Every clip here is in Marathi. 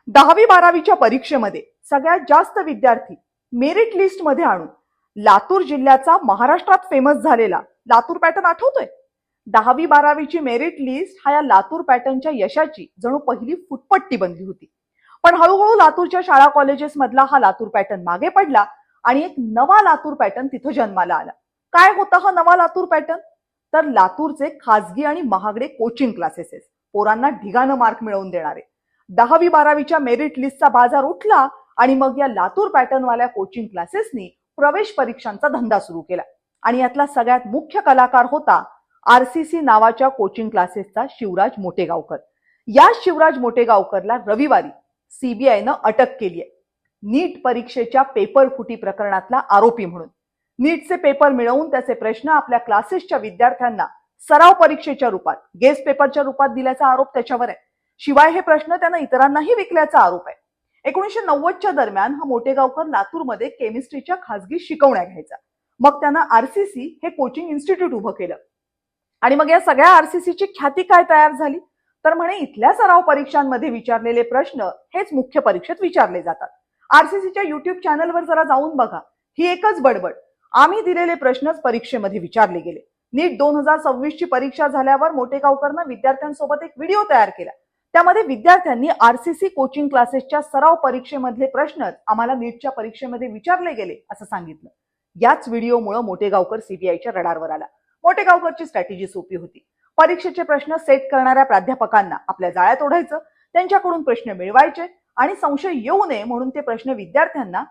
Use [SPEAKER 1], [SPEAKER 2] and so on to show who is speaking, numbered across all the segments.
[SPEAKER 1] 10वी-12वीच्या परीक्षेमध्ये सगळ्यात जास्त विद्यार्थी मेरिट लिस्ट मध्ये आणून लातूर जिल्ह्याचा महाराष्ट्रात फेमस झालेला लातूर पॅटर्न आठवतोय? 10वी-12वीची मेरिट लिस्ट हा या लातूर पॅटर्नच्या यशाची जणू पहिली फुटपट्टी बनली होती. पण हळूहळू लातूरच्या शाळा कॉलेजेस मधला हा लातूर पॅटर्न मागे पडला आणि एक नवा लातूर पॅटर्न तिथं जन्माला आला. काय होता हा नवा लातूर पॅटर्न? तर लातूरचे खासगी आणि महागडे कोचिंग क्लासेस, पोरांना ढिगानं मार्क मिळवून देणारे. 10वी-12वीच्या मेरिट लिस्टचा बाजार उठला आणि मग या लातूर पॅटर्नवाल्या कोचिंग क्लासेसनी प्रवेश परीक्षांचा धंदा सुरू केला. आणि यातला सगळ्यात मुख्य कलाकार होता आरसीसी नावाच्या कोचिंग क्लासेसचा शिवराज मोटेगावकर. या शिवराज मोटेगावकरला रविवारी सीबीआयनं अटक केली आहे, नीट परीक्षेच्या पेपर फुटी प्रकरणातला आरोपी म्हणून. नीटचे पेपर मिळवून त्याचे प्रश्न आपल्या क्लासेसच्या विद्यार्थ्यांना सराव परीक्षेच्या रूपात, गेस्ट पेपरच्या रूपात दिल्याचा आरोप त्याच्यावर आहे. शिवाय हे प्रश्न त्यानं इतरांनाही विकल्याचा आरोप आहे. 1990च्या दरम्यान हा मोटेगावकर लातूरमध्ये केमिस्ट्रीच्या खासगी शिकवण्या घ्यायचा. मग त्यानं आरसीसी हे कोचिंग इन्स्टिट्यूट उभं केलं. आणि मग या सगळ्या आरसीसीची ख्याती काय तयार झाली? तर म्हणे इथल्या सराव परीक्षांमध्ये विचारलेले प्रश्न हेच मुख्य परीक्षेत विचारले जातात. आरसीसीच्या युट्यूब चॅनलवर जरा जाऊन बघा, ही एकच बडबड. आम्ही दिलेले प्रश्नच परीक्षेमध्ये विचारले गेले. नीट 2026 ची परीक्षा झाल्यावर मोटेगावकरनं विद्यार्थ्यांसोबत एक व्हिडिओ तयार केला. त्यामध्ये विद्यार्थ्यांनी आरसीसी कोचिंग क्लासेसच्या सराव परीक्षेमधले प्रश्नच आम्हाला नीटच्या परीक्षेमध्ये विचारले गेले असं सांगितलं. याच व्हिडिओमुळे मोटेगावकर सीबीआयच्या रडारवर आला. मोटेगावकरची स्ट्रॅटेजी सोपी होती. परीक्षेचे प्रश्न सेट करणाऱ्या प्राध्यापकांना आपल्या जाळ्यात ओढायचं, त्यांच्याकडून प्रश्न मिळवायचे आणि संशय येऊ नये म्हणून ते प्रश्न विद्यार्थ्यांना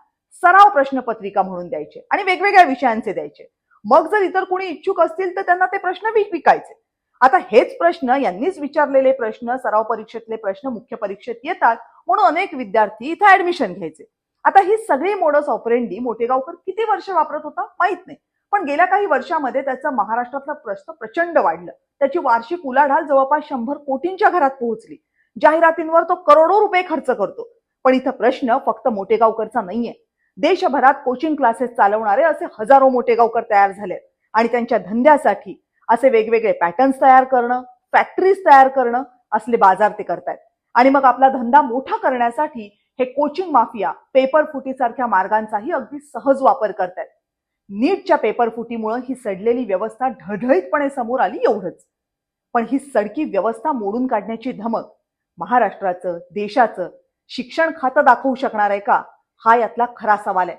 [SPEAKER 1] सराव प्रश्नपत्रिका म्हणून द्यायचे आणि वेगवेगळ्या विषयांचे द्यायचे. मग जर इतर कोणी इच्छुक असतील तर त्यांना ते प्रश्न विकायचे. आता हेच प्रश्न, यांनीच विचारलेले प्रश्न, सराव परीक्षेतले प्रश्न मुख्य परीक्षेत येतात म्हणून अनेक विद्यार्थी इथे ऍडमिशन घ्यायचे. आता ही सगळी मोडस ऑपरेंडी मोटेगावकर किती वर्ष वापरत होता माहित नाही, पण गेल्या काही वर्षामध्ये त्याचं महाराष्ट्रातलं प्रस्थ प्रचंड वाढलं. त्याची वार्षिक उलाढाल जवळपास 100 कोटींच्या घरात पोहोचली. जाहिरातींवर तो करोडो रुपये खर्च करतो. पण इथं प्रश्न फक्त मोटेगावकरचा नाहीये. देशभरात कोचिंग क्लासेस चालवणारे असे हजारो मोटेगावकर तयार झाले आणि त्यांच्या धंद्यासाठी असे वेगवेगळे पॅटर्न्स तयार करणं, फॅक्टरीज तयार करणं असले बाजार ते करतायत. आणि मग आपला धंदा मोठा करण्यासाठी हे कोचिंग माफिया पेपर फुटीसारख्या मार्गांचाही अगदी सहज वापर करतायत. नीटच्या पेपर फुटीमुळे ही सडलेली व्यवस्था ढळढळीतपणे समोर आली एवढंच. पण ही सडकी व्यवस्था मोडून काढण्याची धमक महाराष्ट्राचं, देशाचं शिक्षण खातं दाखवू शकणार आहे का? हा यातला खरा सवाल आहे.